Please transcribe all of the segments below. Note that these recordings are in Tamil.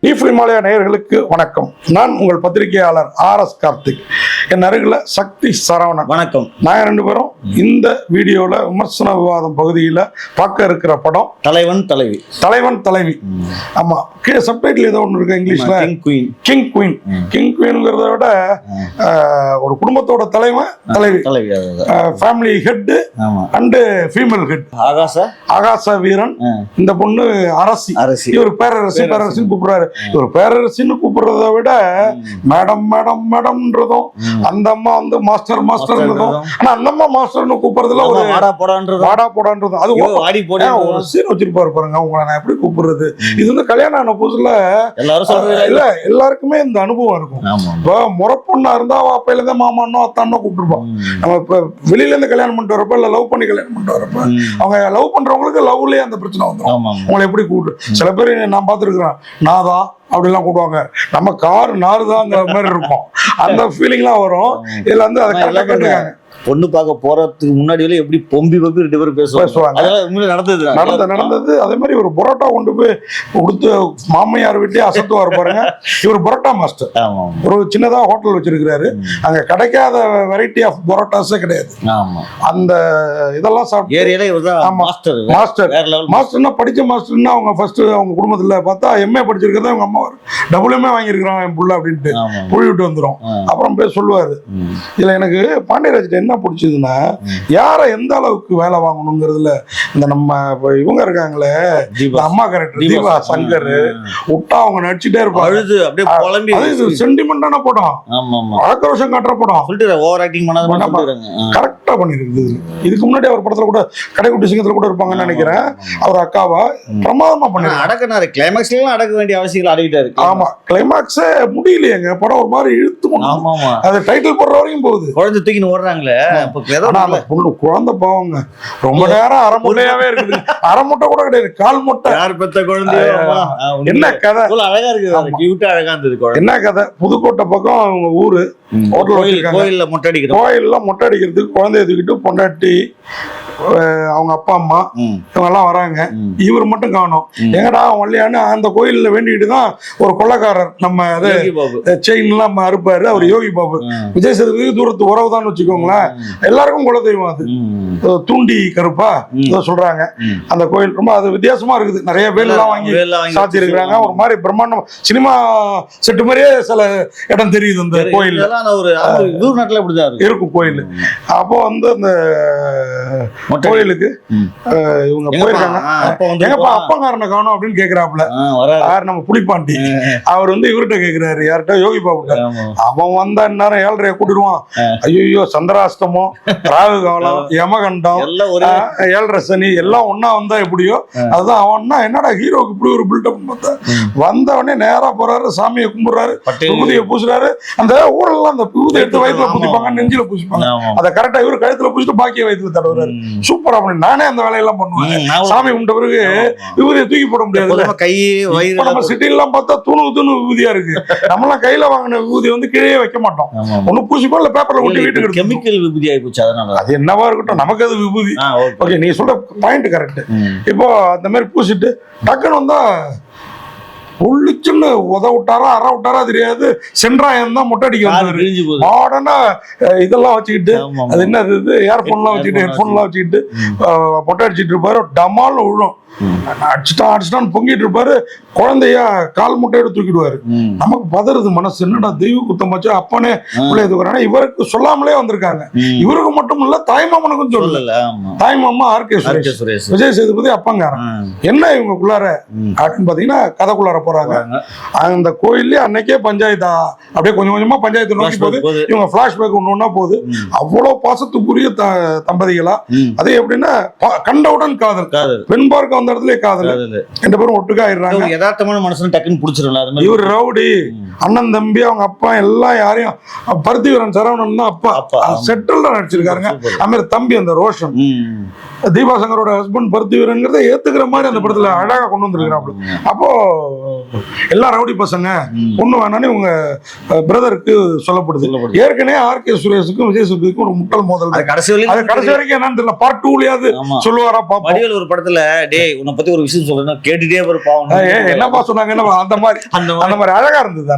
இமாலயா நேயர்களுக்கு வணக்கம். நான் உங்கள் பத்திரிகையாளர் RS கார்த்திக். என் அருகில் சக்தி சரவணன். வணக்கம். நாங்கள் ரெண்டு பேரும் இந்த வீடியோவில் விமர்சன விவாதம் பகுதியில் பார்க்க இருக்கிற படம் தலைவன் தலைவி. தலைவன் தலைவி. ஆமா, கீழே சப்டைட்டில் ஏதோ ஒன்று இருக்கு இங்கிலீஷ்ல, கிங் குயின். கிங் குயின்ங்கிறத விட ஒரு குடும்பத்தோட தலைவன் தலைவி, family head and female head. ஆகாச வீரன். இந்த பொண்ணு அரசி. இவர் பேரரசி பேரரசின்னு கூப்பிடுறாரு. இவர் பேரரசின்னு கூப்பிடுறத விட மேடம் மேடம் மேடம்ன்றதும், அந்த அம்மா வந்து மாஸ்டர் மாஸ்டர்ன்றதும், ஆனா அந்த அம்மா மாஸ்டர்னு கூப்பிடுறதுல ஒரு வாடா போடான்றதும், அது ஒரு சீன் வச்சிருப்பாரு பாருங்க. உங்களை நான் எப்படி கூப்பிடுறது, இது வந்து கல்யாணம் ஆன புதுசுல இல்ல எல்லாருக்குமே இந்த அனுபவம் இருக்கும். இப்போ முறப்பொண்ணா இருந்தா அப்பையில இருந்து மாமானோ அத்தானோ கூப்பிட்டுருப்பான். நம்ம இப்ப வெளியில இருந்து கல்யாணம் பண்ணிட்டு வரப்ப இல்ல லவ் பண்ணி கல்யாணம் பண்ணிட்டு வரப்ப அவங்க லவ் பண்றவங்களுக்கு லவ்லயே அந்த பிரச்சனை வந்துடும். உங்களை எப்படி கூப்பிட்டு, சில பேர் நான் பார்த்துருக்கிறேன், நாதா அப்படிலாம் கூப்பிடுவாங்க. நம்ம கார் நாறுதாங்கிற மாதிரி இருக்கும். அந்த ஃபீலிங்லாம் வரும். இதுல வந்து அதை கரெக்டா கேட்டுருக்காங்க. பொண்ணு பார்க்க போறதுக்கு முன்னாடி எப்படி பொம்பி ரெண்டு பேரும் பேசுவாங்க. நடந்தது. அதே மாதிரி ஒரு பரோட்டா கொண்டு போய் கொடுத்து மாமையார் வீட்லயே அசத்துவார் பாருங்க. இவர் பரோட்டா மாஸ்டர். ஒரு சின்னதா ஹோட்டல் வச்சிருக்கிறாரு. அங்க கிடைக்காத வெரைட்டி ஆஃப் பரோட்டாஸே கிடையாது. அந்த இதெல்லாம் மாஸ்டர்னா படிச்ச மாஸ்டர்னா அவங்க ஃபர்ஸ்ட் அவங்க குடும்பத்துல பார்த்தா MA படிச்சிருக்கிறதா அவங்க அம்மா WMA வாங்கியிருக்கிறான் என் புள்ள அப்படின்ட்டு புள்ளி விட்டு வந்துடும். அப்புறம் போய் சொல்லுவாரு. இதுல எனக்கு பாண்டியராஜ் என்ன பிடிச்சதுன்னா, யாரை எந்த அளவுக்கு வேலை வாங்கணுங்கிறதுல இந்த நம்ம இவங்க இருக்காங்களே, அம்மா கேரக்டர் தீபா சங்கர் விட்டா அவங்க நடிச்சுட்டே இருப்பாங்க. சென்டிமெண்டான படம், ஆக்ரோஷம் காட்டுற படம், கரெக்டா பண்ணிருக்கு. இதுக்கு முன்னாடி அவர் படத்துல கூட கடைக்குட்டி சிங்கத்துல கூட இருப்பாங்கன்னு நினைக்கிறேன். அவர் அக்காவா பிரமாதமா பண்ணி கிளைமாக்ஸ் அடக்க வேண்டிய அவசியம் அடக்கிட்டாரு. ஆமா, கிளைமாக்ஸ் முடியலையேங்க. படம் ஒரு மாதிரி இழுத்து அது டைட்டில் போடுற வரைக்கும் போகுது. குழந்தை தூக்கின்னு ஓடுறாங்களே, குழந்தை பாவங்க ரொம்ப நேரம் அரை முட்டையாவே இருக்குது. அரை முட்டை கூட கிடையாது, கால் முட்டை. யார் பெத்த குழந்தை? என்ன கதை? அழகா இருக்கு, அழகா இருந்தது. என்ன கதை? புதுக்கோட்டை பக்கம் அவங்க ஊரு கோயில்ல மொட்டை அடிக்கிறதுக்கு குழந்தைய தூக்கிட்டு பொண்டாட்டி அவங்க அப்பா அம்மா இவங்க எல்லாம் வராங்க. இவர் மட்டும் காணும். எங்கடா வள்ளியான்னு அந்த கோயில்ல வேண்டிக்கிட்டு தான் ஒரு கொள்ளைக்காரர் நம்ம செயின் எல்லாம் அறுப்பாரு. அவர் யோகி பாபு. விஜய் சேதுபதி தூரத்து உறவு தான் வச்சுக்கோங்களேன். எல்லாருக்கும் குல தெய்வம் அது. தூண்டி கருப்பா சொல்றாங்க. அந்த கோயில் ரொம்ப அது வித்தியாசமா இருக்குது. நிறைய பேர் எல்லாம் வாங்கி சாத்தி இருக்கிறாங்க. ஒரு மாதிரி பிரம்மாண்டம் சினிமா செட்டு மாதிரியே சில இடம் தெரியுது அந்த கோயில். இருக்கும் கோயில். அப்போ வந்து அந்த கோயிலுக்கு இவங்க போயிருக்காங்க. எங்கப்பா அப்பங்காரனை காணும் அப்படின்னு கேக்குறாப்புல. நம்ம புலிப்பாண்டி அவர் வந்து இவர்கிட்ட கேக்குறாரு, யார்கிட்ட? யோகி பாபுட்ட. அவன் வந்தா இந்நேரம் 7:30 கூட்டிடுவான். ஐயோ, சந்திராஷ்டமம், ராகு காலம், யமகண்டம், 7:30 சனி எல்லாம் ஒன்னா வந்தா எப்படியோ அதுதான். அவன்னா என்னடா ஹீரோக்கு இப்படி ஒரு பில்டப் பார்த்தா வந்தவனே நேரா போறாரு, சாமியை கும்பிடுறாரு, விபூதியை பூசுறாரு. அந்த ஊரெல்லாம் அந்த விபூதி எடுத்து வயிற்றுல பூசிப்பாங்க, நெஞ்சில பூசிப்பாங்க. அதை கரெக்டா இவரு கழுத்துல பூசிட்டு பாக்கிய வயிற்றுல தடவுறாரு. சூப்பரா பண்ணி நானே அந்த வேலையெல்லாம் பண்ணுவேன். சாமி கும்பிட்ட பிறகு விபூதியை தூக்கி போட முடியாது. நம்ம சிட்டிலாம் பார்த்தா தூணு விபூதியா இருக்கு. நம்மளாம் கையில வாங்கின விபூதி வந்து கீழே வைக்க மாட்டோம். ஒண்ணு பூசிப்போம், இல்ல பேப்பர்ல ஒட்டி வீட்டுக்கு. கெமிக்கல் விபூதி ஆகி போச்சு. அதனால அது என்னவா இருக்கட்டும், நமக்கு அது விபூதி. ஓகே, நீ சொல்ற பாயிண்ட் கரெக்ட். இப்போ அந்த மாதிரி பூசிட்டு டக்குன்னு வந்தா உள்ளுச்சுன்னு உத விட்டாரா அற விட்டாரா தெரியாது. சென்றாயம் தான் மொட்டை அடிக்க வந்தாரு. மாடர்னா இதெல்லாம் வச்சுக்கிட்டு, அது என்ன ஏர்போன்லாம் வச்சுக்கிட்டு, ஹெட்போன்லாம் வச்சுக்கிட்டு மொட்டை அடிச்சுட்டு இருப்பாரு. டமால் விழும். அடிச்சுட்டான் பொங்கிட்டு இருப்பாரு. குழந்தைய கால் முட்டையோட தூக்கிடுவாரு. நமக்கு பதறது மனசு. என்னடா தெய்வ குத்தமாச்சு, அப்பனே பிள்ளைய இவருக்கு சொல்லாமலே வந்திருக்காங்க. இவருக்கு மட்டும் இல்ல, தாய்மாமனுக்கும் சொல்லல. தாய்மாமா RK சுரேஷ், விஜய் சேதுபதி அப்பங்காரன். என்ன இவங்களுக்குள்ளார அப்படின்னு பாத்தீங்கன்னா கதைக்குள்ளார போறாங்க. அந்த கோயிலே அன்னைக்கே பஞ்சாயத்தா அப்படியே கொஞ்சம் கொஞ்சமா பஞ்சாயத்து நோக்கி போகுது. இவங்க பிளாஷ்பேக் ஒண்ணு போகுது. அவ்வளவு பாசத்துக்குரிய தம்பதிகளா. அதே எப்படின்னா கண்டவுடன் காதல், பெண் பார்க்க அந்த இடத்துல காதல், ரெண்டு பேரும் ஒட்டுக்கா ஆயிடுறாங்க. யதார்த்தமான மனுஷன் டக்குன்னு புடிச்சிடலாம். இவர் ரவுடி, அண்ணன் தம்பி, அவங்க அப்பா எல்லாம் யாரையும் பருத்திவீரன் சரவணன் தான் அப்பா செட்டில் நடிச்சிருக்காருங்க. அது மாதிரி தம்பி அந்த ரோஷன், தீபா சங்கரோட ஹஸ்பண்ட் பருத்திவீரன்கிறத ஏத்துக்கிற மாதிரி அந்த படத்துல அழகா கொண்டு வந்துருக்கிறாங்க. அப்போ எல்லாம் ரவுடி பசங்க பொண்ணு வேணான்னு உங்க பிரதருக்கு சொல்லப்படுது. ஏற்கனவே ஆர்கே சுரேஷுக்கும் விஜய் சேதுபதிக்கும் ஒரு முட்டல் மோதல். அது கடைசி வரைக்கும் என்னன்னு தெரியல. பார்ட் 2லயாவது சொல்லுவாரா பாப்போம். வடிவேல் ஒரு படத்துல டேய் உன்னை பத்தி ஒரு விஷயம் சொல்றேன் கேட்டுட்டே இருப்பான். என்னப்பா சொன்னாங்க, அந்த மாதிரி அழகா இருந்தது.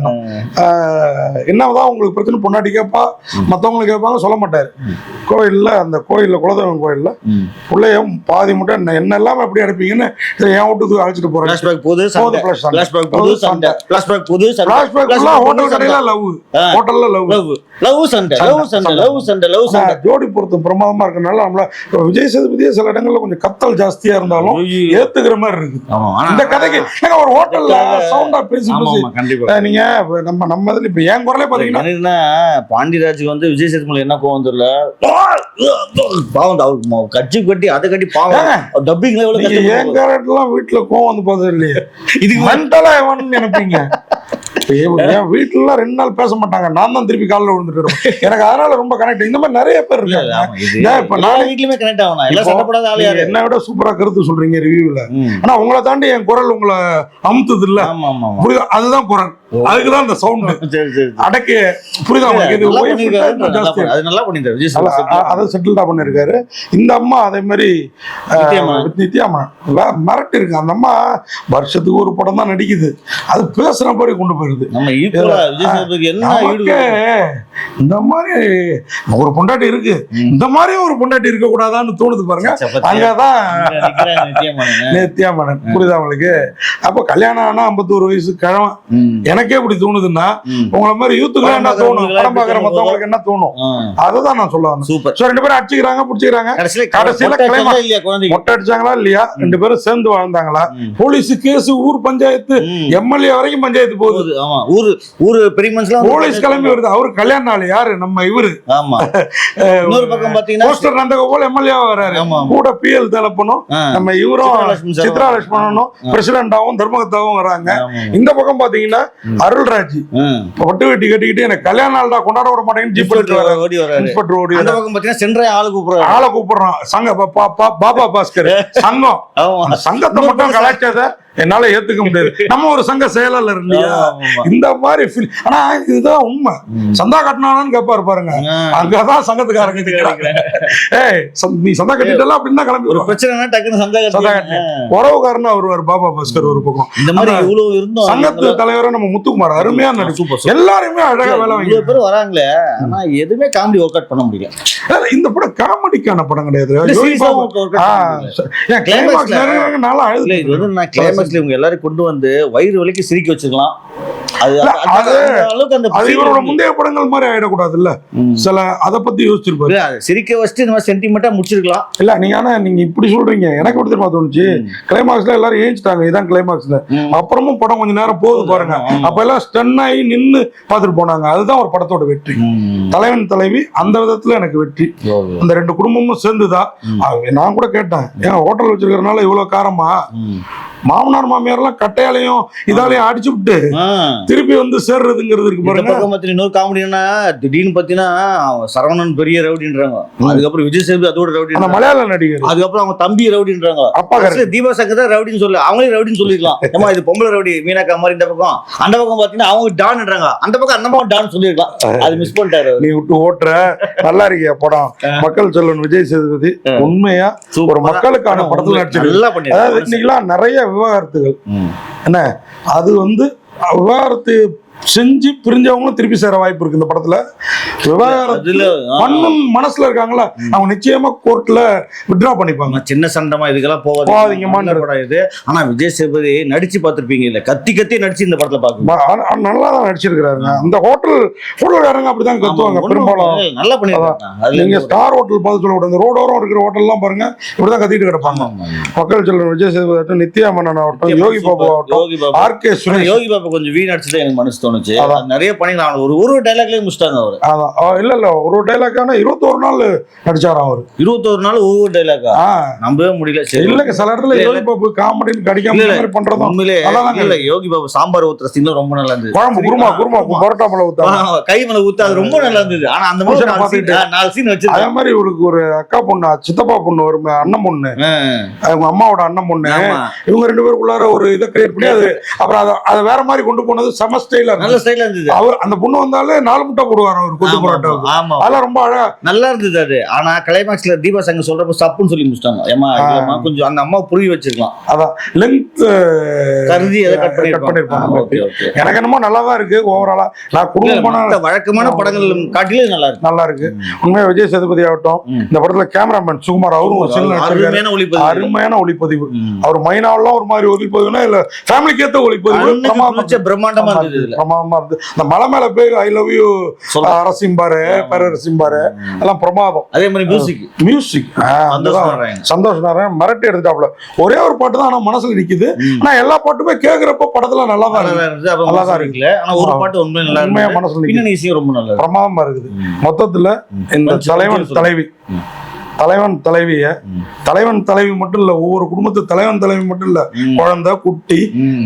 என்னதான் உங்களுக்கு பிரச்சனை, பொண்டாட்டி கேட்பா, மத்தவங்களுக்கு கேட்பாங்க, சொல்ல மாட்டாரு. கோயில்ல அந்த கோயில்ல குலதெய்வம் கோயில்ல பிள்ளைய பாதி மட்டும் என்ன எல்லாம் எப்படி அடைப்பீங்கன்னு என் வீட்டுக்கு அழைச்சிட்டு போறேன். ஜோடி பொருத்தம் பிரமாதமா இருக்கனால நம்மள விஜய் சேதுபதியே சில இடங்கள்ல கொஞ்சம் கத்தல் ஜாஸ்தியா இருந்தாலும் ஏத்துக்கிற மாதிரி இருக்கு. இந்த கதைக்கு ஒரு ஹோட்டல்ல சவுண்டா பேசி நீங்க நம்ம இதுல இப்ப என் குரலே பாத்தீங்கன்னா பாண்டியராஜுக்கு வந்து விஜய் சேதுபதி என்ன கோவம் தெரியல, பாவம் அவருக்கு கட்சி கட்டி அதை கட்டி பாவம் டப்பிங்ல என் கேரக்டர்லாம் வீட்டுல கோவம் வந்து பார்த்தது இல்லையே. இதுக்கு மென்டலா நினைப்பீங்க. என் வீட்டுல 2 நாள் பேச மாட்டாங்க, நான் தான் திருப்பி காலில் விழுந்துட்டு. எனக்கு அதனால ரொம்ப கனெக்ட். இந்த மாதிரி நிறைய பேர் இருக்காங்க. என்ன விட சூப்பரா கருத்து சொல்றீங்க ரிவ்யூல. ஆனா உங்களை தாண்டி என் குரல் உங்களை அமுத்துது இல்ல, அதுதான் குரல். அதுக்குதான் இந்த சவுண்ட் அடக்கு. புரியுதா உங்களுக்கு? அதை செட்டில்டா பண்ணிருக்காரு. இந்த அம்மா அதே மாதிரி நித்யாமா மிரட்டி இருக்கு. அந்த அம்மா வருஷத்துக்கு ஒரு படம் தான் நடிக்குது, அது பேசுற மாதிரி கொண்டு போயிருது. இந்த மாதிரி ஒரு பொண்டாட்டி இருக்கு, இந்த மாதிரி ஒரு பொண்டாட்டி இருக்க கூடாதான்னு தோணுது பாருங்க. அங்கதான் நித்யாமனன். புரியுதா உங்களுக்கு? அப்ப கல்யாணம் ஆனா 51 வயசு கிழமை. எனக்கே இப்படி தோணுதுன்னா உங்களை மாதிரி யூத்துக்கு என்ன தோணும், படம் பாக்குற மத்தவங்களுக்கு என்ன தோணும், அதுதான் நான் சொல்ல வந்தேன். 2 பேரும் அடிச்சுக்கிறாங்க, பிடிச்சிக்கிறாங்க. கடைசியில மொட்டை அடிச்சாங்களா இல்லையா, 2 பேரும் சேர்ந்து வாழ்ந்தாங்களா, போலீஸ் கேஸ், ஊர் பஞ்சாயத்து, எம்எல்ஏ வரைக்கும் பஞ்சாயத்து போகுது. போலீஸ் கிளம்பி வருது. அவரு கல்யாண நாள் யாரு, நம்ம இவரு போஸ்டர் நந்தகோபால் எம்எல்ஏ வராரு, கூட பிஎல் தலப்பனும் நம்ம இவரும் சித்ரா லட்சுமணனும் பிரசிடண்டாவும் தர்மகத்தாவும் வராங்க. இந்த பக்கம் பாத்தீங்கன்னா அருள்ராஜ் பட்டு வெட்டி கட்டிக்கிட்டு எனக்கு கல்யாண நாள் தான் கொண்டாட விட மாட்டேங்குன்னு ஜீப் ஆளை கூப்பிடுறான். சங்க பாபா பாஸ்கர் சங்கம், சங்கத்தை மட்டும் கலாச்சாரத்தை என்னால ஏத்துக்க முடியாது. நம்ம ஒரு சங்க செயலாளர் இல்லையா, இந்த மாதிரி ஃபீல். ஆனா இதுதான் உண்மை. சந்தா கட்டினானு கேட்பாரு பாருங்க, அங்கதான் சங்கத்துக்காரங்க நீ சந்தா கட்டிட்டலாம் அப்படின்னு தான் கிளம்பி. ஒரு பிரச்சனை உறவுக்காரனா வருவார் பாபா பாஸ்கர் ஒரு பக்கம். இந்த மாதிரி இவ்வளவு இருந்தோம். சங்கத்து தலைவரை நம்ம முத்துக்குமார் அருமையா நடிச்சு எல்லாருமே அழகா வேலை வாங்கி வராங்களே. ஆனா எதுவுமே காமெடி ஒர்க் அவுட் பண்ண முடியல. இந்த படம் காமெடிக்கான படம் கிடையாது. இவங்க எல்லாரும் கொண்டு வந்து வயிறு வலிக்கு சிரிக்க வச்சுக்கலாம். முந்தைய படங்கள் மாதிரி ஆயிடக்கூடாதுல்ல, சில அதை பத்தி யோசிச்சிருப்பாரு. சிரிக்க வச்சுட்டு இந்த மாதிரி சென்டிமெண்டா முடிச்சிருக்கலாம். இல்ல நீங்க ஆனா நீங்க இப்படி சொல்றீங்க, எனக்கு எப்படி தெரியுமா தோணுச்சு, கிளைமாக்ஸ்ல எல்லாரும் ஏஞ்சிட்டாங்க, இதான் கிளைமாக்ஸ்ல. அப்புறமும் படம் கொஞ்ச நேரம் போகுது பாருங்க, அப்ப எல்லாம் ஸ்டன் ஆகி நின்னு பாத்துட்டு போனாங்க. அதுதான் ஒரு படத்தோட வெற்றி. தலைவன் தலைவி அந்த விதத்துல எனக்கு வெற்றி. அந்த 2 குடும்பமும் சேர்ந்துதான். நான் கூட கேட்டேன், ஏன் ஹோட்டல் வச்சிருக்கிறதுனால இவ்வளவு காரமா, மாமனார் மாமியார் எல்லாம் கட்டையாலையும் இதாலையும் அடிச்சு விட்டு திருப்பி வந்து சேர்றதுங்கிறது இருக்கு பாருங்க. இன்னொரு காமெடினா திடீர்னு பாத்தீங்கன்னா சரவணன் பெரிய ரவுடின்றாங்க, அதுக்கப்புறம் விஜய் சேதுபதி அதோட ரவுடி, மலையாள நடிகர், அதுக்கப்புறம் அவங்க தம்பி ரவுடின்றாங்க, அப்பா தீபா சங்கர் தான் ரவுடின்னு சொல்லு, அவங்களே ரவுடின்னு சொல்லிருக்கலாம். ஏமா இது பொம்பளை ரவுடி மீனாக்கா மாதிரி இந்த பக்கம், அந்த பக்கம் பாத்தீங்கன்னா அவங்க டான்ன்றாங்க, அந்த பக்கம் அந்த பக்கம் டான் சொல்லிருக்கலாம். அது மிஸ் பண்ணிட்டாரு. நீ விட்டு ஓட்டுற நல்லா இருக்கியா படம். மக்கள் செல்வன் விஜய் சேதுபதி உண்மையா ஒரு மக்களுக்கான படத்துல நடிச்சிருக்கு. அதாவது இன்னைக்கெல்லாம் நிறைய விவகாரத்துகள் என்ன, அது வந்து விவகாரத்து செஞ்சு பிரிஞ்சவங்களும் திருப்பி சேர வாய்ப்பு இருக்கு. இந்த படத்துல விவகாரத்துல மனசுல இருக்காங்களா, அவங்க நிச்சயமா கோர்ட்ல வித்ட்ரா பண்ணிப்பாங்க. சின்ன சண்டமா இதுக்கெல்லாம் போவாதீங்க. ஆனா விஜய் சேதுபதி நடிச்சு பார்த்திருப்பீங்க இல்ல, கத்தி கத்தி நடிச்சு இந்த படத்துல பாக்க நல்லா தான் நடிச்சிருக்காருங்க. அந்த ஹோட்டல்காரங்க அப்படிதான் கத்துவாங்க பெரும்பாலும். நல்லா பண்ணிருக்காங்க. நீங்க ஸ்டார் ஹோட்டல் பார்த்து சொல்லக்கூடாது, இந்த ரோடோரம் இருக்கிற ஹோட்டல் எல்லாம் பாருங்க இப்படிதான் கத்திட்டு கிடப்பாங்க. மக்கள் செல்வன் விஜய் சேதுபதி ஆகட்டும், நித்யா மேனன் ஆகட்டும், யோகி பாபு ஆகட்டும், ஆர்கே சுரேஷ். யோகி பாபு கொஞ்சம் வீண் அடிச்சுதான் எனக்கு மனசு தோணுச்சு. நிறைய பண்ணிக்கலாம். ஒரு டைலாக்லயே முடிச்சிட்டாங்க அவர். இல்ல ஒரு டைலாக்கான 21 நாள் நடிச்சாராம் அவரு. 21 நாள் ஒவ்வொரு டைலாக்கா நம்பவே முடியல. சரி இல்லங்க சில இடத்துல யோகி பாபு காமெடின்னு கடிக்காம பண்றதும் உண்மையிலே இல்ல. யோகி பாபு சாம்பார் ஊத்துற சீன் ரொம்ப நல்லா இருந்தது. குழம்பு குருமா பரோட்டா மேல ஊத்தா கை மேல ஊத்தா அது ரொம்ப நல்லா இருந்தது. ஆனா அந்த மாதிரி 4 சீன் வச்சு அதே மாதிரி இவருக்கு ஒரு அக்கா பொண்ணு சித்தப்பா பொண்ணு ஒரு அண்ணன் பொண்ணு அவங்க அம்மாவோட அண்ணன் பொண்ணு இவங்க 2 பேருக்குள்ளார ஒரு இதை கிரியேட் பண்ணி அது அப்புறம் அதை வேற மாதிரி கொண்டு போனது செம ஸ்டைலா நல்ல ஸ்டைலா இருந்தது. அவர் அந்த பொண்ணு வந்தாலே 4 முட்டை போடுவார் அவர் கொத்து பரோட்டாவுக்கு. அதெல்லாம் ரொம்ப அழகா நல்லா இருந்தது அது. ஆனா கிளைமாக்ஸ்ல தீபா சங்க சொல்றப்ப சப்புன்னு சொல்லி முடிச்சிட்டாங்க. ஏமா கொஞ்சம் அந்த அம்மா புரிய வச்சிருக்கலாம். அதான் லென்த் கருதி அதை கட் பண்ணிருப்பாங்க. எனக்கு என்னமோ நல்லா தான் இருக்கு ஓவராலா. நான் குடும்பமான வழக்கமான படங்கள் காட்டிலும் நல்லா இருக்கு. உண்மையா விஜய் சேதுபதி ஆகட்டும் இந்த படத்துல கேமராமேன் சுகுமார் அவரும் ஒரு அருமையான ஒளிப்பதிவு. அவர் மைனாவெல்லாம் ஒரு மாதிரி ஒளிப்பதிவுனா இல்ல ஃபேமிலிக்கு ஏத்த ஒளிப்பதிவு பிரம்மாண்டமா இருந்தது. இந்த மலை மேல போய் ஐ லவ் யூ அரசிம்பாரு பேரரசிம்பாரு எல்லாம் பிரமாதம். அதே மாதிரி மியூசிக் சந்தோஷ் நாராயண் மிரட்டி எடுத்துட்டாப்ல. ஒரே ஒரு பாட்டு தான் ஆனா மனசுல நிக்குது. ஆனா எல்லா பாட்டுமே கேக்குறப்ப படத்துல நல்லா தான் இருக்கு. ஆனா ஒரு பாட்டு உண்மையா மனசுல நிக்குது. ரொம்ப நல்லா பிரமாதமா இருக்குது. மொத்தத்துல இந்த தலைவன் தலைவி மட்டும் இல்ல, ஒவ்வொரு குடும்பத்து தலைவன் தலைவி மட்டும் இல்ல, குழந்தை குட்டி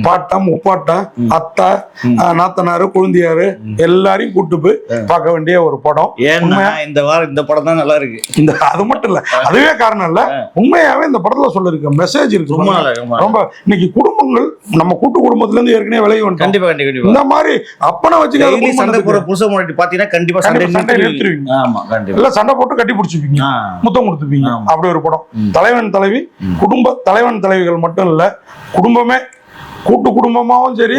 பாட்டம் முப்பாட்டா அத்தா நாத்தனாரு குழந்தையாரு எல்லாரையும் கூட்டு போய் பார்க்க வேண்டிய ஒரு படம். இந்த படம் தான் நல்லா இருக்கு. அது மட்டும் இல்ல, அதுவே காரணம் இல்ல, உண்மையாவே இந்த படத்துல சொல்லிருக்க மெசேஜ் இருக்கு ரொம்ப. இன்னைக்கு குடும்பங்கள் நம்ம கூட்டு குடும்பத்துல இருந்து ஏற்கனவே விலகி வந்து கண்டிப்பா இந்த மாதிரி அப்பனை வச்சு சண்டை போற புருஷ முன்னாடி பாத்தீங்கன்னா கண்டிப்பா சண்டை நிறுத்துவீங்க, இல்ல சண்டை போட்டு கட்டி பிடிச்சிப்பீங்க, முத்தம் கொடுத்துப்பீங்க. அப்படி ஒரு படம். தலைவன் தலைவி தலைவன் தலைவிகள் மட்டும் இல்ல, குடும்பமே கூட்டு குடும்பமாவும் சரி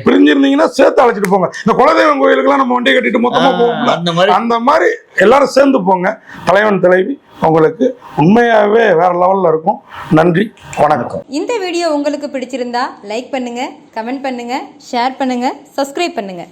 பிரிஞ்சிருந்தீங்கன்னா சேர்த்து அழைச்சிட்டு போங்க. இந்த குலதெய்வம் கோயிலுக்கு எல்லாம் நம்ம வண்டியை கட்டிட்டு மொத்தமா போவோம், அந்த மாதிரி எல்லாரும் சேர்ந்து போங்க. தலைவன் தலைவி உங்களுக்கு உண்மையாவே வேற லெவல்ல இருக்கும். நன்றி, வணக்கம். இந்த வீடியோ உங்களுக்கு பிடிச்சிருந்தா லைக் பண்ணுங்க, கமெண்ட் பண்ணுங்க, ஷேர் பண்ணுங்க, சப்ஸ்கிரைப் பண்ணுங்க.